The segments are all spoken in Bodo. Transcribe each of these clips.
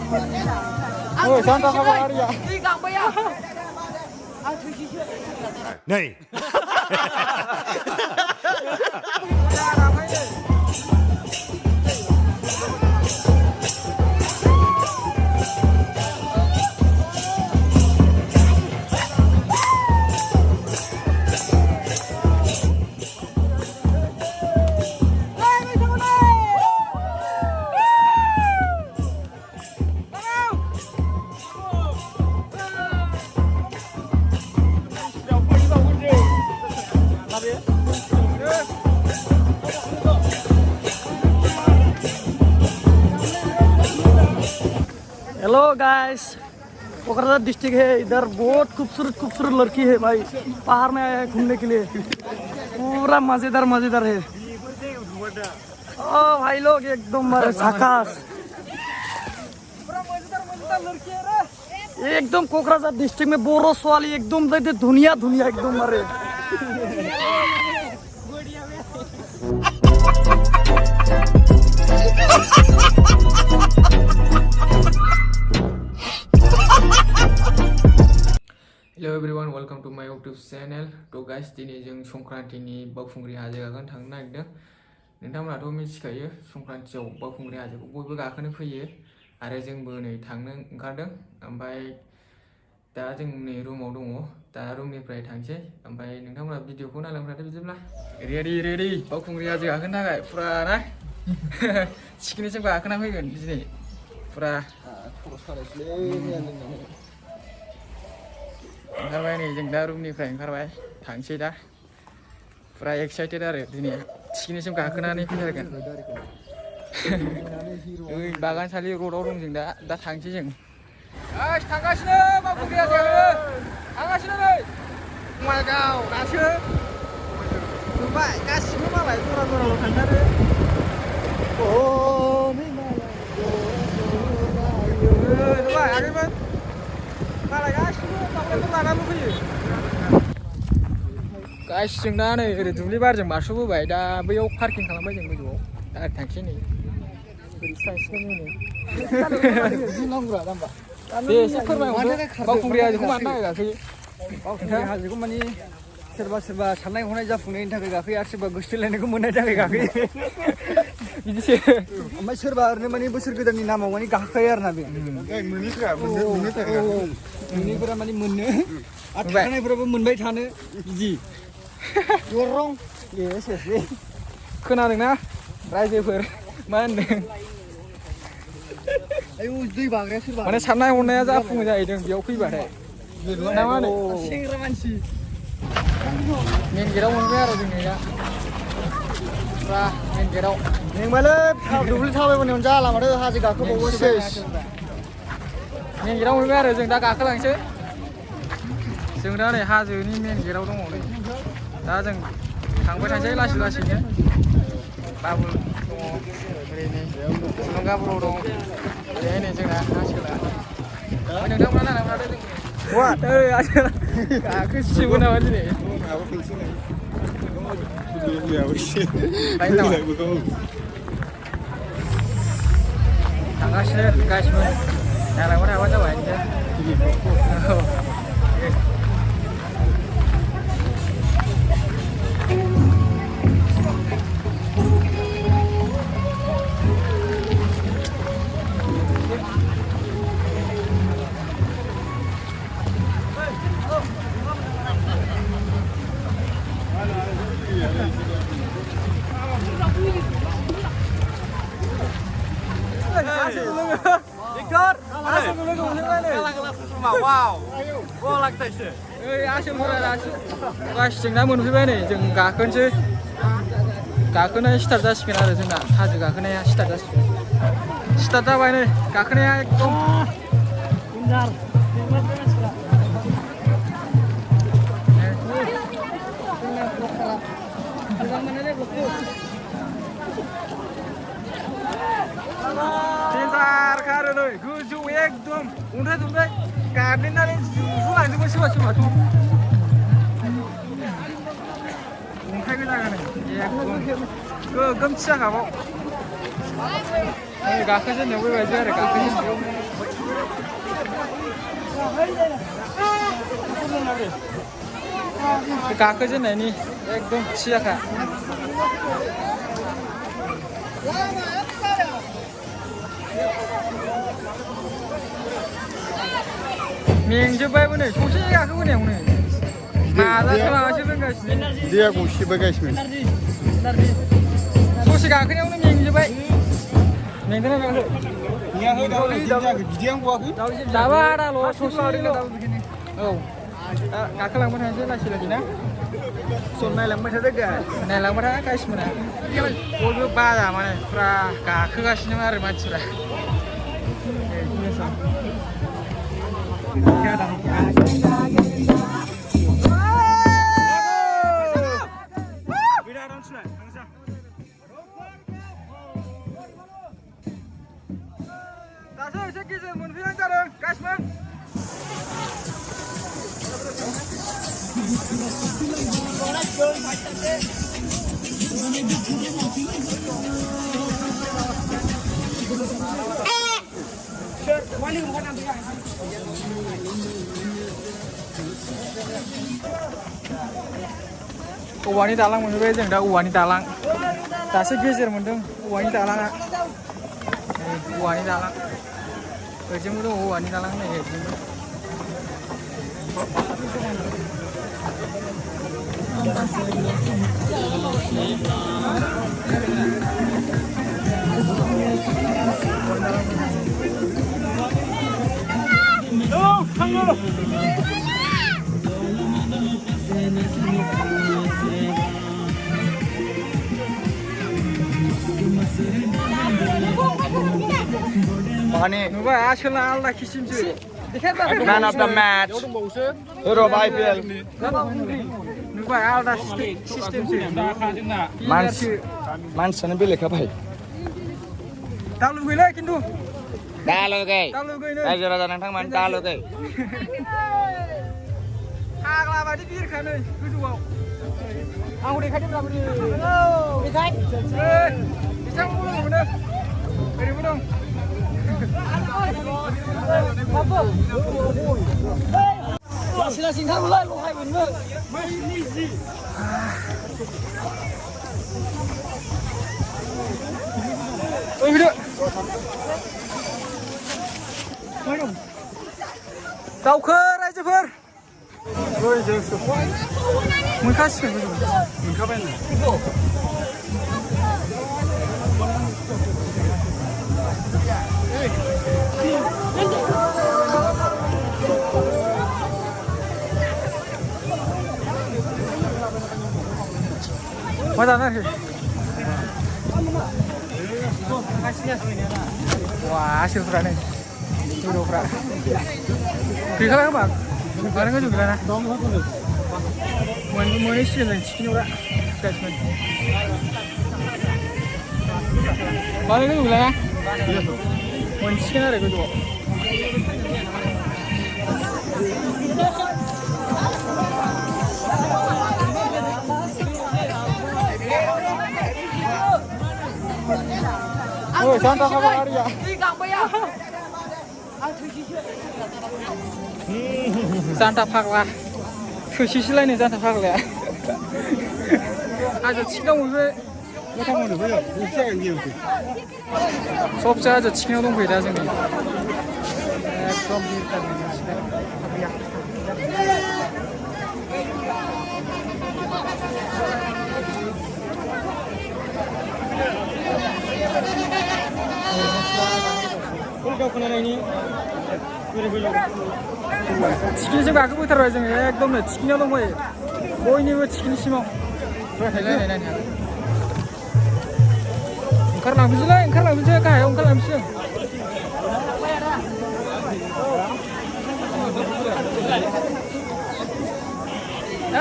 Ôi, sao tao không có đi ạ? Đi gặp bây giờ. Này. Hello guys, Kokrajhar district है। इधर बहुत खूबसूरत खूबसूरत लड़की है भाई। पहाड़ में आया है घूमने के लिए। पूरा मजेदार मजेदार है। ओ भाई लोग एकदम झकास। पूरा मजेदार मजेदार लड़की है रे। एकदम कोकराझार डिस्ट्रिक्ट में बोरो वाली एकदम दुनिया दुनिया एकदम मारे। हेलो एवरीवन, वेलकम टू माय यूट्यूब चैनल। तो गाइस, दिनै जों संक्रान्तिनि बावखुंग्रि हाजो गाखोनो थांनो नागिरदों। नोंथांमोनाथ' मिथिखायो संक्रान्तियाव बावखुंग्रि हाजोखौ बयबो गाखोनो फैयो आरो जोंबो नै थांनो ओंखारदों। ओमफ्राय दा जों नै रुमाव दङ। दा रुमनिफ्राय थांसै। ओमफ्राय नोंथांमोना भिडिअखौ नायलांफादो बिदिब्ला। रेडि बावखुंग्रि हाजो गाखोनो थाखाय फुरा ना थिखिनिसिम गाखोना फैगोन दिनै फुरा। ओंखारबाय नै जों दा रुमनिफ्राय ओंखारबाय थांसै दा। फुरा एक्साइटेड आरो दिनै थिखिनिसिम गाखोनानै फैथारगोन। ओइ बागानसालि र'डआव दं जों दा थांसै जों। थांगासिनो बावखुंग्रि हाजोआव थांगासिनो नै बङाइगाव दासो नुबाय गासिबो मालाय जरा जराल' थांथारो। नुबाय आगैमोन मालाय गासिबो माबाफोर लानानै फैयो। गाइस, जों दा नै ओरै दुब्लि बारजों बारस'बोबाय। दा बैयाव पार्किं खालामबाय जों गोजौआव। दा थांसै नै दे एसे फोरमायहरदो बावखुंग्रि हाजोखौ मानो थाखाय गाखोयो? बावखुंग्रि हाजोखौ माने सोरबा सोरबा साननाय हनाय जाफुंनायनि थाखाय गाखोयो आरो सोरबा गोसोथोलायनायखौ मोननायनि थाखाय गाखोयो। बिदिसो। ओमफ्राय सोरबा ओरैनो माने बोसोर गोदाननि नामाव माने गाखोखायो आरो ना बे। मोनैफोरा माने मोननो आरो थाखानायफोराबो मोनबाय थानो बिदि। दरं खोनादोंना रायजोफोर मा होनदों? आयौ दै बाग्राया सोरबा माने साननाय हनाया जाफुङो जाहैदों बेयाव फैबाथाय। ना मा होनो? सेंग्रा मानसि मेन गेटआव मोनबाय आरो जोंनि दा फुरा मेन गेटआव। मेंबायलै दुब्लि थाबायबोनायावनो जाला माथो हाजो गाखोबावोसै। मेन गेटआव मोनबाय आरो जों दा गाखोलांसै। जों दा नै हाजोनि मेन गेटआव दङ नै। दा जों थांबाय थानोसै लासै लासैनो। बाबुल दङ ओरै नै थुलुंगा बर' दं ओरैहाय नै जोंना आसोला। नोंथांमोना नायलांफादो जों। ओइ आसोला गाखोसिगोन नामा दिनै? थांगासिनो गासिबो नायलांबाय थाबानो जाबाय बिदिनो। गासिजों दा मोनफैबाय नै जों गाखोनोसै। गाखोनाया स्टार्ट जासिगोन आरो जोंना हाजो गाखोनाया स्टार्ट जासिगोन। स्टार्ट जाबाय नै गाखोनाया एकदम देन्जार खारो नै गोजौ एकदम अन्थाइ दुन्थाइ गाग्लिनानै जुलांजोबो सोरबा सोरबाथ'। अन्थाइ गोजा गानो एकदम गोगोमथि जाखाबाव। गाखोजेननायाव बेबायदि आरो गाखोजेननायाव गाखोजेननायनि एकदम थियाखा मेंजोब्बायबो नै ससे गाखोबोनायावनो नाजासो माबासो रोंगासिनो दैया गसिबोगासिनो ससे गाखोनायावनो मेंजोब्बाय मेंदोंना मेंखो बिदियानो गवाखै दाबा आदाल' ससेल' औ गाखोलांबाय थानोसै लासै लासै ना नायलांबाय थादो नायलांबाय था गासिमोना बयबो बाजा माने फुरा गाखोगासिनो आरो मानसिफ्रा दासो एसे गेजेर मोनफैनाय जादों गासिमोन औवानि दालां मोनबाय जों दा औवानि दालां दासो गेजेर मोनदों औवानि दालाङा औवानि दालां ओरैजोंबो दङ औवानि दालां नै ओरैजोंबो माने नुबाय आसोला आलदा किसिमसो Man of the match Hero of IPL नुबाय आलदा सिस्टेमसो मानसियानो बेलेखा भाई दा लुगैलै खिन्थु दा लुगै दा लुगैनो रायजो राजा नोंथांमोन दा लुगै फाग्ला बादि बिरखानो गोजौआव आंखौ देखायदों बोरै देखाय बिथांखौ मोनो ओरैबो दं लासै लासै ओंखारबोलाय लहाय मोननो फैदो दावखो रायजोफोर मोनखासिगोन मोनखाबाय मोजां आरोखि wah hasilफ्रा नै हिर'फ्रा गैखाला खोमा मानो गोजौ गैलाना मोनहैसिगोन जों थिखिनिफ्रा गासिमोन मानो गोजौ गैलाना मोनसिगोन आरो गोजौआव ôi Santa Maria Santa Pagla थोसिसैलायनो Santa Pagla 아주 치경 오늘 못하면 왜요? 시작은 이렇게 수업자 아주 치경 동부에 다 정리 그럼 일단 치킨집 가끔부터 지금 एकदम 치킨이야 너무 보이니고 치킨 심어 ओंखारलांफिनसै गाहायाव ओंखारलांफिनसै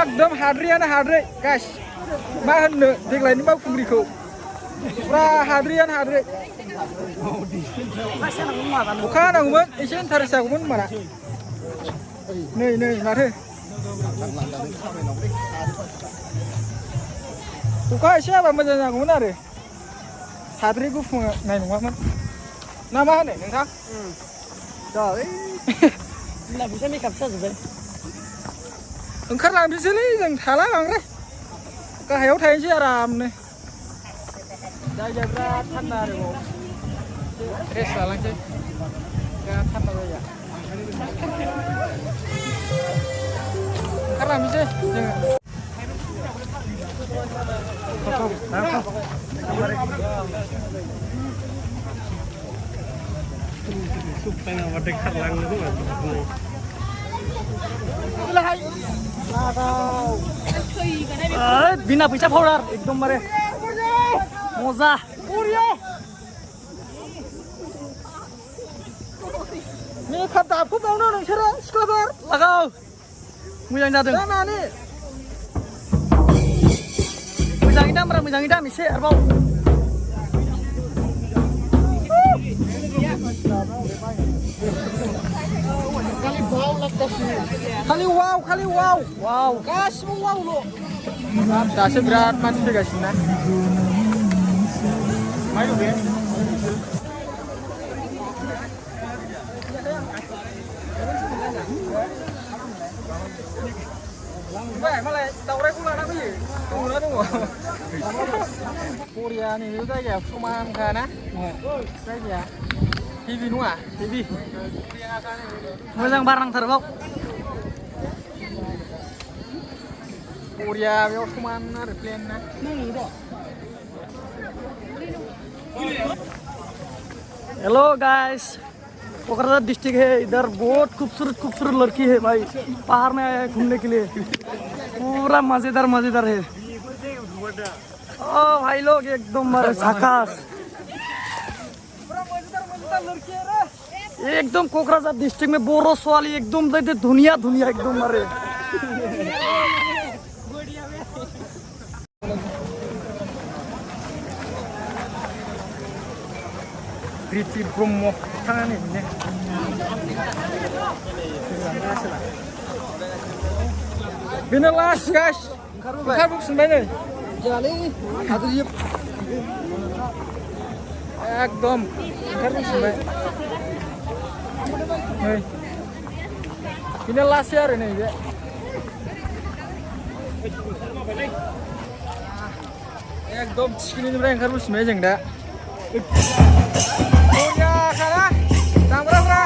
एकदम हाद्रियानो हाद्रि गाइस मा होननो देग्लायनि बावखुंग्रिखौ फुरा हाद्रियानो हाद्रि अखा हानांगौमोन एसे इन्टारेस्ट जागौमोन होनबाना नै माथो अखा एसे हाबा मोजां जागौमोन आरो हाद्रि गुफुंनाय नङामोन ना मा होनो नोंथां Là bisa makeup sao rồi? ओंखारलांनोसैलै जों थाला बांद्राय गाहायाव थाहैनोसै आरामनो जायगाया बिराद थान्दा आरो बाव रेस्ट लालांसै बिराद थान्दा जायगा ओंखारलांनोसै जोङो बिना फैसा पाउडार एकदमबारे मजा मेकआप दाफबबावनो नोंसोरो सिख्लाफोर लागाव मोजां जादों मानि मोजाङै दामब्रा मोजाङै दाम एसे आरोबाव खालि वाव वाव गासिबो वावल' दासो बिराद मानसि फैगासिनो ना मालाय दावरायखौ लाना फैयो दङना दङ बरिया नैबे जायगाया समानखा ना जायगाया हेभि नङा हेभि मोजां बार नांथारबाव बरिया बेयाव समान आरो प्लेन ना हेलो गाइस कोकराझार डिस्ट्रिक्ट है इधर बहुत खूबसूरत लड़की है भाई पहाड़ में आया है घूमने के लिए पूरा मजेदार है ओ भाई लोग एकदम झकास एकदम कोकराझार डिस्ट्रिक्ट में बोरो सवाली एकदम धुनिया एकदम मारे प्रिति ब्रह्म थांनानै बिदिनो बेनो लास्ट गाइस ओंखारबोफिनबाय नै जालै हाद्रिब एकदम ओंखारबोफिनबाय नै बेनो लास्ट आरो नै बे एकदम थिखिनिनिफ्राय ओंखारबोफिनबाय जों दा बरियाखाना दामग्राफ्रा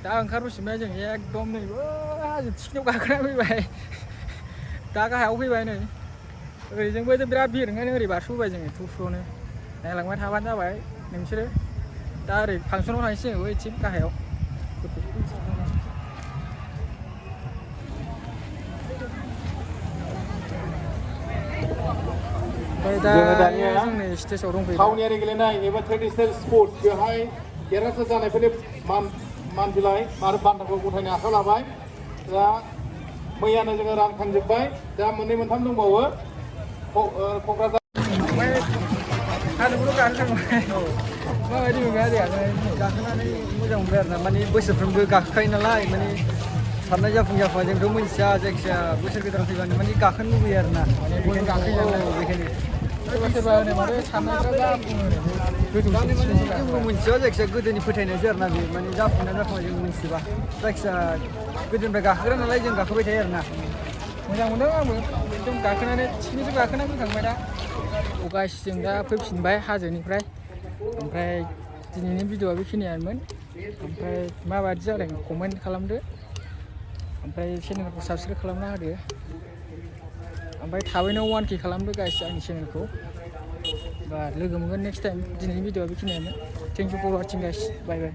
दा ओंखारबोफिनबाय जों एकदम नैबो हाजो थिखिनियाव गाखोना फैबाय दा गाहायाव फैबाय नै ओरैजोंबो बिराद भिर ओंखायनो ओरै बारस'बोबाय जोङो थुफ्रुनो नायलांबाय थाबानो जाबाय नोंसोरो दा ओरै फांसनाव थांसै जोङो बैथिं गाहायाव जोङो दानिया काउनियारि गेलेनाय एबा ट्रेडिशनेल स्पर्ट्स बेवहाय देरहासार जानायफोरनि मान बिलाइ आरो बान्थाखौ गथायनो आखायाव लाबाय दा मैयानो जोङो रानखांजोब्बाय दा मोननै मोनथाम दंबावो क'क्राझार हाजोखौल' गाखोखांबाय माबायदि मोनबाय गाखोनानै मोजां मोनबाय आरो ना माने बोसोरफ्रोमबो गाखोखायो नालाय माने साननाय जाफुङा जोंथ' मिथिया जायखिजाया बोसोर गोदान फैबानो माने गाखोनो लुबैयो आरो ना माने बेखायनो गाखोयो बेखायनो सोरबा होनो माने साननायफ्रा जाफुङो गोजौसिम जोंबो मोनथिया जायखिजाया गोदोनि फोथायनायसो आरोना बे माने जाफुंना जाफुङा जों मिथिजोबा जायखिजाया गोदोनिफ्राय गाखोग्रा नालाय जों गाखोबाय थायो आरोना मोजां मोनदों आंबो एकदम गाखोनानै थिखिनिसो गाखोना फैखांबाय दा गाइस जों दा फैफिनबाय हाजोनिफ्राय ओमफ्राय दिनैनि भिडिअआ बेखिनियानोमोन ओमफ्राय माबायदि जादों कमेन्ट खालामदो ओमफ्राय चेनेलखौ साबस्क्राइब खालामना होदो ओमफ्राय थाबैनो 1K खालामदो गाइस आंनि चेनेलखौ बा लोगो मोनगोन नेक्स्ट टाइम दिनैनि भिडिअआ बेखिनियानो thank you for watching guys bye bye